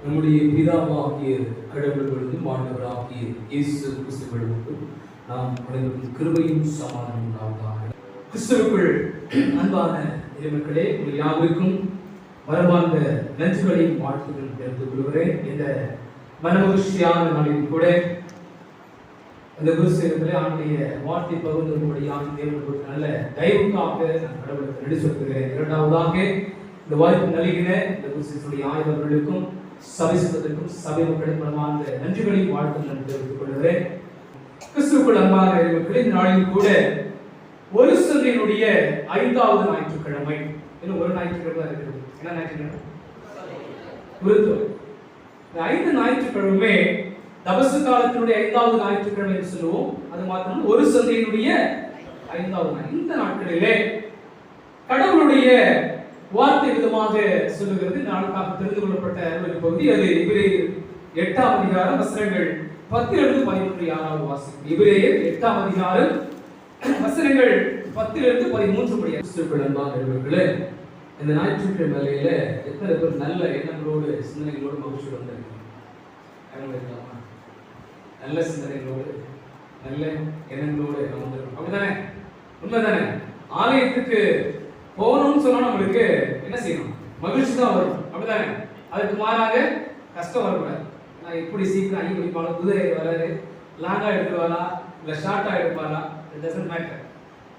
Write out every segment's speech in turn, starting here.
நம்முடைய பிதாவாகிய கடவுள்களும் ஆண்டவராகிய இயேசு கிறிஸ்துவிடம் நாம் அனைவருக்கும் கிருபையும் சமாதானம் உண்டாவதாக. கிறிஸ்துவுக்குள் அன்பான இறைமக்களே, உங்கள் யாவருக்கும் மரபார்ந்த நன்றிகளையும் வாழ்த்துக்கள் தெரிவித்துக் கொள்கிறேன். இந்த மனமகிழ்ச்சியான நாளில் கூட இந்த குருசேவர்களே ஆண்டுடைய வார்த்தை பகிர்ந்தபடியான தேவனுக்கு நல்ல தயவுக்காக நான் கடவுளுக்கு நன்றி சொல்கிறேன். இரண்டாவதாக இந்த வாய்ப்பு நல்கின இந்த குருசேவருடைய ஆய்வர்களுக்கும் சபை சங்கத்திற்கும் சபை மக்களுக்கும் மனமார்ந்த நன்றிகளையும் வாழ்த்துக்கள் தெரிவித்துக் கொள்கிறேன். கிறிஸ்துவுக்குள் அன்பான இறைமக்களே, இந்த நாளில் கூட ஒரு சொல்லினுடைய 5வது ஞாயிற்றுக்கிழமை. இன்னும் ஒரு ஞாயிற்றுக்கிழமை இருக்கிறது. என்ன ஞாயிற்றுக்கிழமை? குருத்துவம். இந்த 5 ஞாயிற்றுக்கிழமை தபசு காலத்தினுடைய 5வது ஞாயிற்றுக்கிழமை என்று சொல்லுவோம். அது மாத்திரம் ஒரு சந்தையினுடைய 5வது நாள். இந்த நாட்களிலே கடவுளுடைய வார்த்தை விதமாக சொல்லுகிறது. நாளுக்காக தெரிந்து கொள்ளப்பட்ட பகுதி அது எபிரேயர் 8ஆம் அதிகாரம் வசனங்கள் 10 11 6வது வாசகம். எபிரேயர் 8ஆம் அதிகாரம் வசனங்கள் 10 13 முடிய. அன்பானவர்களே, இந்த ஞாயிற்றுக்கிழமை வேளையில எத்தனை பேர் நல்ல எண்ணங்களோடு சிந்தனைகளோடு மகிழ்ச்சி வந்திருக்கீங்க? நல்ல சிந்தனைகளோடு நல்ல எண்ணங்களோடு நம்ம வந்திருக்கோம். அப்படிதானே? உண்மைதானே? ஆலயத்துக்கு போகணும்னு சொன்னா நம்மளுக்கு என்ன செய்யணும்? மகிழ்ச்சி தான் வரும். அப்படிதானே? அதுக்கு மாறாக கஷ்டம் வரக்கூடாது. நான் எப்படி சீக்கிரம் ஐ முடிப்பாலும் குதிரை வராது, லாங்கா எடுத்துருவாரா இல்ல ஷார்ட்டா எடுப்பாரா, இட் டசன்ட் மேட்டர்.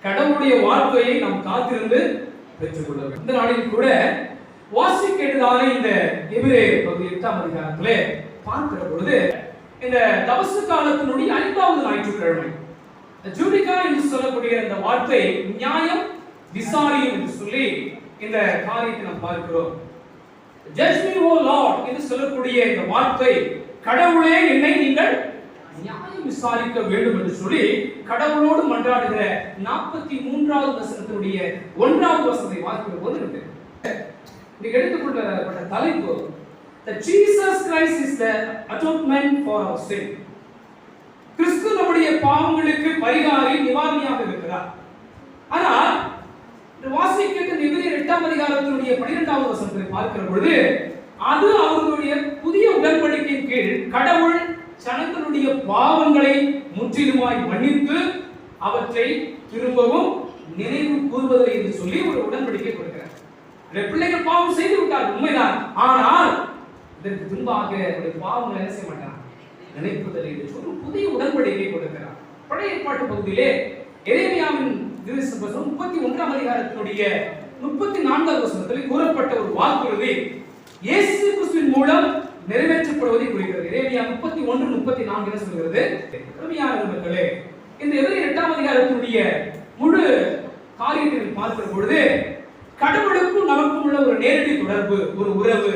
கடவுளுடைய வார்த்தையை நாம் காத்திருந்து பெற்றுக்கொள்ள வேண்டும். இந்த நாளில் கூட வாசிக்கிறதான இந்த எபிரேயர் பகுதி 8ஆம் அதிகாரத்திலே பார்க்கிற பொழுது இந்த தபசு காலத்தினுடைய 5வது ஞாயிற்றுக்கிழமை ஜூடிகா என்று சொல்லக்கூடிய இந்த வார்த்தை நியாயம் விசாரியும் என்று சொல்லி இந்த காரியத்தை நாம் பார்க்கிறோம். ஜட்ஜ் மீ ஓ லார்ட் என்று சொல்லக்கூடிய இந்த வார்த்தை கடவுளே என்னை நீங்கள் நியாயம் விசாரிக்க வேண்டும் என்று சொல்லி கடவுளோடு மன்றாடுகிற 43வது வசனத்தினுடைய 1வது வசனத்தை வாசிக்கிற போது இன்றைக்கு எடுத்துக்கொள்ளப்பட்ட தலைப்பு that Jesus Christ is the atonement for our sin. கிறிஸ்து நம்முடைய பாவங்களுக்கு பரிகாரி நிவாரணியாக இருக்கிறார். ஆனால் இந்த வாசிக்கிற எபிரேயர் 8ஆம் அதிகாரத்தினுடைய 12வது வசனத்தை பார்க்கிற பொழுது அது அவர்களுடைய புதிய உடன்படிக்கையின் கீழ் கடவுள் ஜனங்களுடைய பாவங்களை முற்றிலுமாய் மன்னித்து அவற்றை திரும்பவும் நினைவு கூறுவதில்லை என்று சொல்லி ஒரு உடன்படிக்கை கொடுக்கிறார். பிள்ளைகள் பாவம் செய்து விட்டார், உண்மைதான். ஆனால் இதற்கு பின்பாக அவருடைய பாவங்களை என்ன செய்ய மாட்டார்? நினைப்பதில்லை என்று சொல்லி புதிய உடன்படிக்கை கொடுக்கிறார். பழைய ஏற்பாட்டு பகுதியிலே எரேமியாவின் 31ஆம் அதிகாரத்தினுடைய 34வது வசனத்தில் கூறப்பட்ட ஒரு வாக்குறுதி இயேசு கிறிஸ்துவின் மூலம் நிறைவேற்றப்படுவதை குறிக்கிறது. எரேமியா 31:34 என்ன சொல்கிறது? அருமையானவர்களே, இந்த எபிரேயர் 8ஆம் அதிகாரத்தினுடைய முழு காரியத்தை பார்க்கிற பொழுது கடவுளுக்கும் நமக்கும் உள்ள ஒரு நேரடி தொடர்பு, ஒரு உறவு,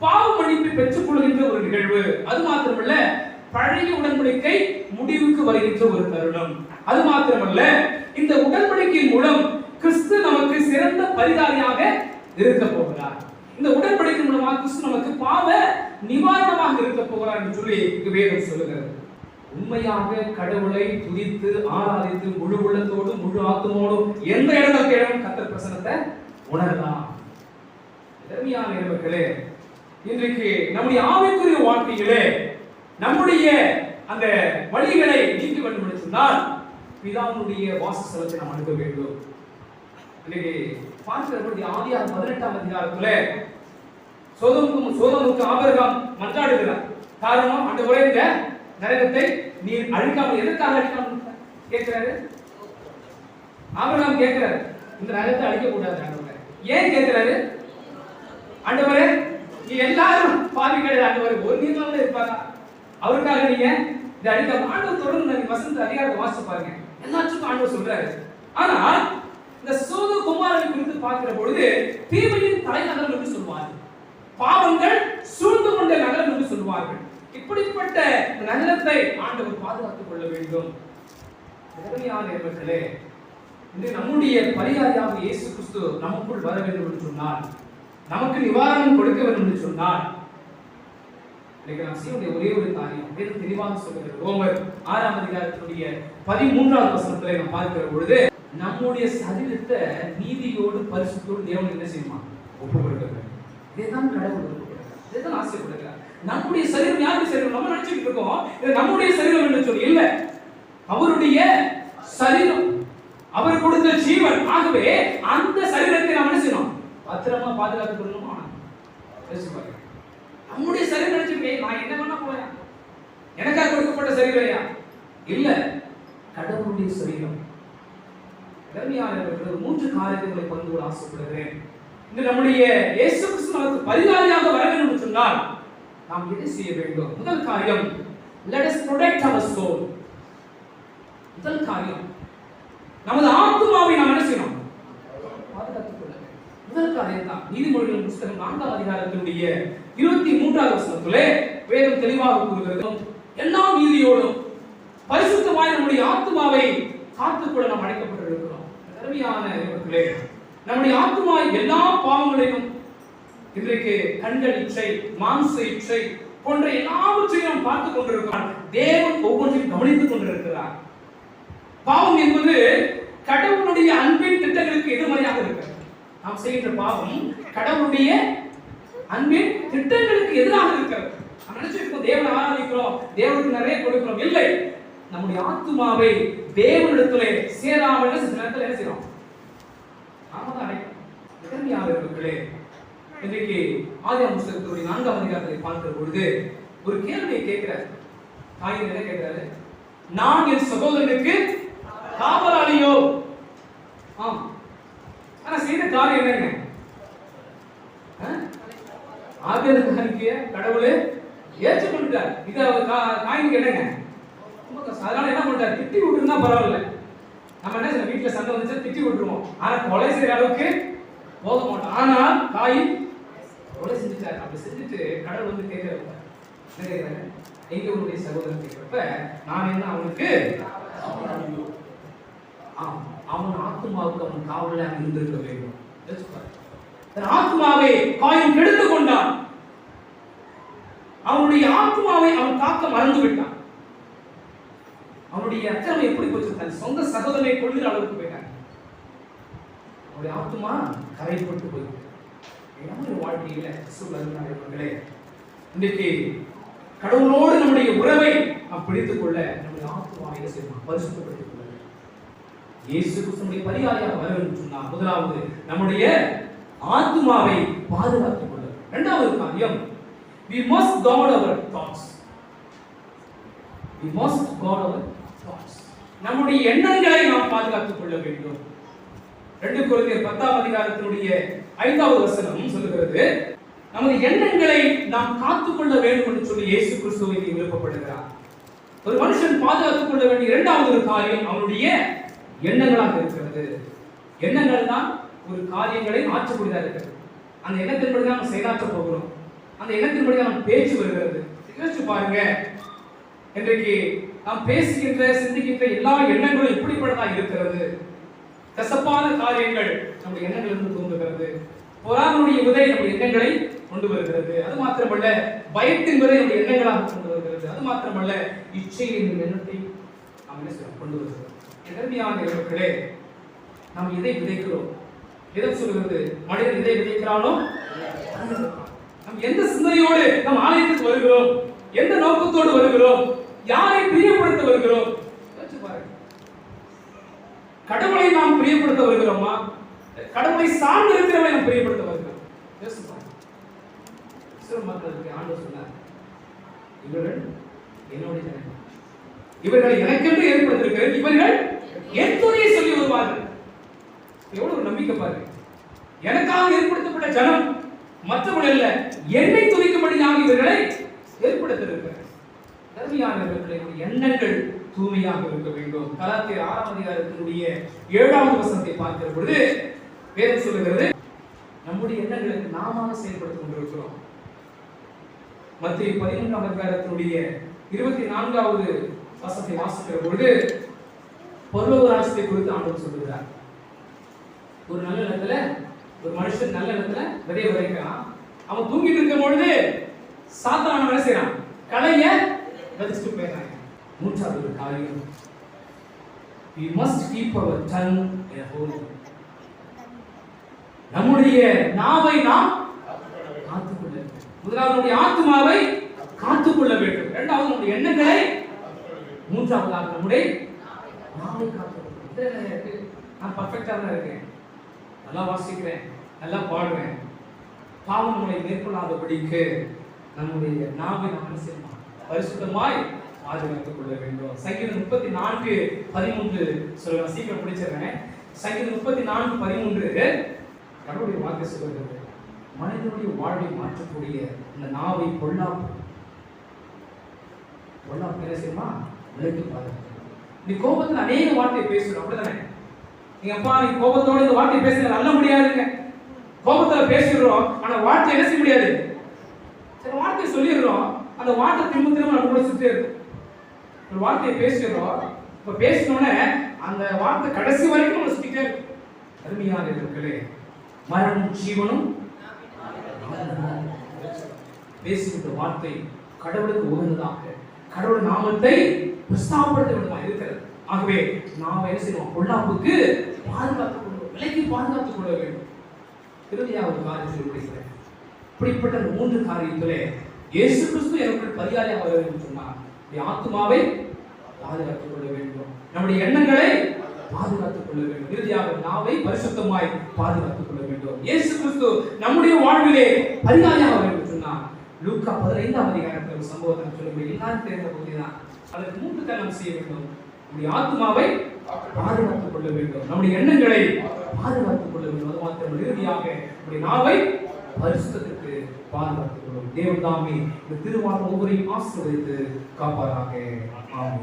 பாவ மன்னிப்பை பெற்றுக் கொள்கின்ற ஒரு நிகழ்வு. அது மாத்திரமல்ல, பழைய உடன்படிக்கை முடிவுக்கு வருகின்ற ஒரு தருணம். அது மாத்திரமல்ல, இந்த உடன்படிக்கையின் மூலம் கிறிஸ்து நமக்கு சிறந்த பரிகாரியாக இருக்க போகிறார். இந்த உடன்படிக்கை மூலமாக கிறிஸ்து நமக்கு பாவ நிவாரணமாக இருக்க போகிறார் என்று சொல்லி வேதம் சொல்லுகிறது. உண்மையாக கடவுளை துதித்து ஆராதித்து முழு உள்ளத்தோடு முழு ஆத்மாவோடு எந்த இடத்தில் கர்த்தர் பிரசன்னத்தை உணரலாம். அருமையான இறைமக்களே, இன்றைக்கு நம்முடைய ஆவிக்குரிய வாழ்க்கையிலே நம்முடைய அந்த வழிகளை நீக்க வேண்டும் என்று சொன்னால் பிதாவுடைய வாசஸ்தலத்தை நாம் அணுக வேண்டும். இன்னைக்கு பார்க்கிற பொழுது ஆதியாகமம் 18ஆம் அதிகாரத்துல சோதோமுக்கு ஆபிரகாம் மன்றாடுகிறார். காரணம், ஆண்டவரே இந்த நரகத்தை நீர் அழிக்காமல், எதற்காக அழிக்காமல் கேட்கிறாரு? ஆபிரகாம் கேட்கிறாரு, இந்த நரகத்தை அழிக்க கூடாது ஆண்டவரே. ஏன் கேட்கிறாரு? ஆண்டவரே, நீ எல்லாரும் பாவிகள் ஆண்டவரே, ஒரு நீர்தான் இருப்பாரா? அவருக்காக நீங்க இந்த அழிக்காம. ஆண்டவர் தொடர்ந்து வசந்த அதிகாரத்தை வாசிச்சு பாருங்க, எல்லாத்துக்கும் ஆண்டவர் சொல்றாரு. ஆனால் இந்த சோதோ குமாரனை குறித்து பார்க்கிற பொழுது தீமையின் தலைநகரம் என்று சொல்வார்கள், பாவங்கள் சூழ்ந்து கொண்ட நகரம் என்று சொல்வார்கள். இப்படிப்பட்ட நகரத்தை ஆண்டவர் பாதுகாத்துக் கொள்ள வேண்டும். இறைவர்களே, இன்று நம்முடைய பரிகாரியாக இயேசு கிறிஸ்து நமக்குள் வர வேண்டும் என்று சொன்னால், நமக்கு நிவாரணம் கொடுக்க வேண்டும் என்று சொன்னால், இன்னைக்கு நாம் செய்ய ஒரே ஒரு காரியம் வேறு தெளிவாக சொல்கிறது. ரோமர் 6ஆம் அதிகாரத்தினுடைய 13வது வசனத்திலே நாம் பார்க்கிற பொழுது நம்முடைய சரீரத்தை நீதியோடு பரிசுத்தோடு தேவன் என்ன செய்யுமா? ஒப்பு கொடுக்கிறார். இதைத்தான் கடவுள் விரும்புகிறார், இதைத்தான் ஆசைப்படுகிறார். நம்முடைய சரீரம் யாருடைய சரீரம்? நம்ம நினைச்சிட்டு இருக்கோம் இது நம்முடைய சரீரம் என்று சொல்லி. இல்ல, அவருடைய சரீரம், அவர் கொடுத்த ஜீவன். ஆகவே அந்த சரீரத்தை நாம் என்ன செய்யணும்? பத்திரமா பாதுகாத்துக் கொள்ளணுமா? நம்முடைய சரீரம் நினைச்சிருக்கேன் நான் என்ன பண்ண போறேன், எனக்காக கொடுக்கப்பட்ட சரீரையா? இல்ல, கடவுளுடைய சரீரம். இளமையானவர்கள் 3 காரியங்களை பகிர்ந்து கொள்ள ஆசைப்படுகிறேன். இன்று நம்முடைய இயேசு கிறிஸ்து நமக்கு பரிகாரியாக வர வேண்டும் என்று சொன்னால் நாம் எதை செய்ய வேண்டும்? முதல் காரியம், let us protect our soul. முதல் காரியம், நமது ஆத்துமாவை நாம் என்ன செய்யணும்? பாதுகாத்துக் கொள்ள வேண்டும். முதல் காரியம் தான். நீதிமொழிகள் புத்தகம் 4ஆம் அதிகாரத்தினுடைய 23வது வசனத்திலே வேதம் தெளிவாக கூறுகிறது, எல்லா நீதியோடும் பரிசுத்தமாய் நம்முடைய ஆத்துமாவை காத்துக்கொள்ள நாம் அழைக்கப்பட்டிருக்கிறோம். அருமையான இவர்களே, நம்முடைய ஆத்துமா எல்லா பாவங்களையும், இன்றைக்கு கண்கள் இச்சை, மாம்ச இச்சை போன்ற எல்லாவற்றையும் நாம் பார்த்துக் கொண்டிருக்கிறோம். தேவன் ஒவ்வொன்றையும் கவனித்துக் கொண்டிருக்கிறார். பாவம் என்பது கடவுளுடைய அன்பின் திட்டங்களுக்கு எதிர்மறையாக இருக்கிறது. நாம் செய்கின்ற பாவம் கடவுளுடைய அன்பின் திட்டங்களுக்கு எதிராக இருக்கிறது. நாம் நினைச்சிருக்கோம் தேவனை ஆராதிக்கிறோம், தேவனுக்கு நிறைய கொடுக்கிறோம். இல்லை, நம்முடைய ஆத்துமாவை தேவனிடத்திலே சேராமல் சில நேரத்தில் என்ன செய்யறோம்? நாம தான் அடைக்கிறோம். எதிர்மையாளர்களே, இன்றைக்கு ஆதியாகமம் புத்தகத்தினுடைய 4ஆம் அதிகாரத்தை பார்க்கிற பொழுது ஒரு கேள்வியை கேட்கிறார். காயின் என்ன கேட்கிறாரு? நான் என் சகோதரனுக்கு காவலாளியோ? ஆம், ஆனா செய்த காரியம் என்னங்க? ஆபேலுக்கு அறிக்கைய கடவுளே ஏற்றுக்கொண்டார். இது காயினுக்கு என்னங்க? அதனால என்ன பண்றாரு? திட்டி விட்டுருந்தா பரவாயில்ல. நம்ம என்ன செய்யணும்? வீட்டுல சண்டை வந்துச்சா திட்டி விட்டுருவோம். ஆனா கொலை செய்யற அளவுக்கு போக மாட்டோம். ஆனால் காயின் கொலை செஞ்சுட்டாரு. அப்படி செஞ்சுட்டு கடவுள் வந்து கேட்கிறாரு, என்ன கேட்கிறாரு? எங்க உன்னுடைய சகோதரன் கேட்கிறப்ப நான் என்ன அவனுக்கு அவன் ஆத்மாவுக்கு அவன் காவலாக இருந்திருக்க வேண்டும். ஆத்மாவை காயின் கெடுத்து கொண்டான். அவனுடைய ஆத்மாவை அவன் காக்க மறந்து விட்டான். அவனுடைய அக்கிரமை எப்படி போச்சு? தன் சொந்த சகோதரனை கொள்கிற அளவுக்கு போயிட்டான். அவனுடைய ஆத்மா கரைப்பட்டு போயிட்டு நம்முடைய வாழ்க்கையில சூழல்களே, இன்றைக்கு கடவுளோடு நம்முடைய உறவை நாம் பிடித்துக் கொள்ள நம்முடைய ஆத்மாவை செய்யணும், பரிசுத்தப்படுத்திக் கொள்ள இயேசு கிறிஸ்துவின் பரிகாரியாக வர வேண்டும் சொன்னார். முதலாவது நம்முடைய ஆத்மாவை பாதுகாத்துக் கொள்ள. இரண்டாவது காரியம், we must guard our thoughts. We must guard our thoughts. நம்முடைய எண்ணங்களை நாம் பாதுகாத்துக் கொள்ள வேண்டும். 2 கொரிந்தியர் 10ஆம் அதிகாரத்தினுடைய 5வது வசனம் சொல்லுகிறது, நமது எண்ணங்களை நாம் காத்துக்கொள்ள வேண்டும் என்று சொல்லி இயேசு கிறிஸ்துவை விருப்பப்படுகிறார். ஒரு மனுஷன் பாதுகாத்துக் கொள்ள வேண்டிய இரண்டாவது ஒரு காரியம் அவனுடைய எண்ணங்களாக இருக்கிறது. எண்ணங்கள் தான் ஒரு காரியங்களை மாற்றக்கூடியதாக இருக்கிறது. அந்த எண்ணத்தின்படி தான் நாம் செயலாற்ற போகிறோம். அந்த எண்ணத்தின்படி தான் நம் பேச்சு வருகிறது. யோசிச்சு பாருங்க, இன்றைக்கு நாம் பேசுகின்ற சிந்திக்கின்ற எல்லா எண்ணங்களும் எப்படிப்பட்டதாக இருக்கிறது? கசப்பான காரியங்கள் நம்முடைய எண்ணங்களிலிருந்து தோன்றுகிறது. பொறாமையுடைய விதை நம்முடைய எண்ணங்களை கொண்டு வருகிறது. அது மாத்திரமல்ல, பயத்தின் விதை நம்முடைய எண்ணங்களாக கொண்டு வருகிறது. அது மாத்திரமல்ல, இச்சையின் எண்ணத்தை நாம் என்ன செய்ய கொண்டு வருகிறது. எதிர்மையானவர்களே, நாம் எதை விதைக்கிறோம்? எதை சொல்கிறது? மனிதன் எதை விதைக்கிறானோ நாம் எந்த சிந்தனையோடு நாம் ஆலயத்துக்கு வருகிறோம், எந்த நோக்கத்தோடு வருகிறோம், யாரை பிரியப்படுத்த வருகிறோம்? கடவுளை நாம் பிரியப்படுத்த வருகிறோமா? கடவுளை சார்ந்து இருக்கிறவரை நாம் பிரியப்படுத்த வருகிறோம்? மக்களுக்கு ஆண்டவர் சொன்னார், இவர்கள் என்னுடைய ஜனங்கள், இவர்களை எனக்கென்று ஏற்படுத்தியிருக்கிறேன், இவர்கள் என் துணையை சொல்லி வருவார்கள். எவ்வளவு ஒரு நம்பிக்கை பாருங்க. எனக்காக ஏற்படுத்தப்பட்ட ஜனம் மற்றவர்கள் அல்ல, என்னை துதிக்கும்படியாக இவர்களை ஏற்படுத்தியிருக்கிறேன். தர்மியானவர்களுடைய எண்ணங்கள் தூய்மையாக இருக்க வேண்டும். கலாத்தியர் 6ஆம் அதிகாரத்தினுடைய 7வது வசனத்தை பார்க்கிற பொழுது வேதம் சொல்லுகிறது, நம்முடைய எண்ணங்களுக்கு நாம செயல்படுத்திக் கொண்டிருக்கிறோம். மத்திய 11ஆம் அதிகாரத்தினுடைய 24வது வசனத்தை வாசிக்கிற பொழுது பரலோக ராஜ்யத்தை குறித்து ஆண்டவர் சொல்லுகிறார். ஒரு நல்ல இடத்துல ஒரு மனுஷன் நல்ல இடத்துல விதைய விதைக்கிறான். அவன் தூங்கிட்டு இருக்கும் பொழுது சாத்தான் என்ன செய்யறான்? களைய விதைச்சிட்டு போயிடுறான். மூன்றாவது ஒரு காரியம், we must keep our tongue in a holy. நம்முடைய நாவை நாம் காத்துக்கொள்ள வேண்டும். முதலாவது நம்முடைய ஆத்மாவை காத்துக்கொள்ள வேண்டும். இரண்டாவது நம்முடைய எண்ணங்களை, மூன்றாவதாக நம்முடைய நாவை காத்துக்கொள்ள. நான் பர்ஃபெக்டா தான் இருக்கேன், நல்லா வாசிக்கிறேன், நல்லா பாடுவேன், பாவம் நம்மளை மேற்கொள்ளாதபடிக்கு நம்முடைய நாவை நாம் என்ன செய்யணும்? பரிசுத்தமாய் பாதுகாத்துக் கொள்ள வேண்டும். சங்கீதம் 34:13 சொல்லுங்க, சீக்கிரம் பிடிச்சிடுறேன். சங்கீதம் 34:13 கடவுளுடைய வார்த்தை சொல்லுகிறது, மனிதனுடைய வாழ்வை மாற்றக்கூடிய இந்த நாவை பொல்லாப்பு என்ன செய்யுமா? விலக்கி பாருங்க. நீ கோபத்தில் அநேக வார்த்தையை பேசுறோம், அப்படிதானே? நீங்க அப்பா நீ கோபத்தோட இந்த வார்த்தையை பேசுறது நல்ல முடியாதுங்க. கோபத்துல பேசுறோம், ஆனா வார்த்தை என்ன செய்ய முடியாது. சில வார்த்தையை சொல்லிடுறோம், அந்த வார்த்தை திரும்ப திரும்ப நம்ம கூட சுத்தே இருக்கும். ஒரு வார்த்தையை பேசுறோம், இப்ப பேசினோடனே அந்த வார்த்தை கடைசி வரைக்கும் நம்ம சுத்திட்டே இருக்கும். அருமையான இருக்கிறே, மரணம் ஜீவனும் பேசுகின்ற வார்த்தை கடவுளுக்கு உகந்ததாக, கடவுள் நாமத்தை பிரஸ்தாபப்படுத்த வேண்டுமா இருக்கிறது. ஆகவே நாம் என்ன செய்வோம்? பொல்லாப்புக்கு பாதுகாத்துக் கொள்வோம், விலைக்கு பாதுகாத்துக் கொள்ள வேண்டும். இறுதியாக ஒரு காரியத்தில் விடுகிறேன். இப்படிப்பட்ட அந்த 3 காரியத்திலே இயேசு கிறிஸ்து எனக்கு பரிகாரியாக வர வேண்டும் சொன்னார். ஆத்மாவை பாதுகாத்துக் கொள்ள வேண்டும், நம்முடைய எண்ணங்களை பாதுகாத்துக் கொள்ள வேண்டும், இறுதியாக நாவை பரிசுத்தமாய் பாதுகாத்துக் கொள்ள வேண்டும். இயேசு கிறிஸ்து நம்முடைய வாழ்விலே பரிகாரியாக வர வேண்டும் சொன்னார். லூக்கா 15ஆம் அதிகாரத்தில் ஒரு சம்பவத்தை சொல்லும்போது எல்லாரும் தெரிந்த பகுதிதான். அதற்கு 3 காரியம் செய்ய வேண்டும். நம்முடைய ஆத்மாவை பாதுகாத்துக் கொள்ள வேண்டும், நம்முடைய எண்ணங்களை பாதுகாத்துக் கொள்ள வேண்டும், அது மாத்திரம் இறுதியாக நம்முடைய நாவை பரிசுத்தத்திற்கு பாதுகாத்துக் கொள்ளும். தேவன் தாமே இந்த திருவாரூர் ஒவ்வொருவரையும் ஆசீர்வதித்து காப்பாராக. ஆமென்.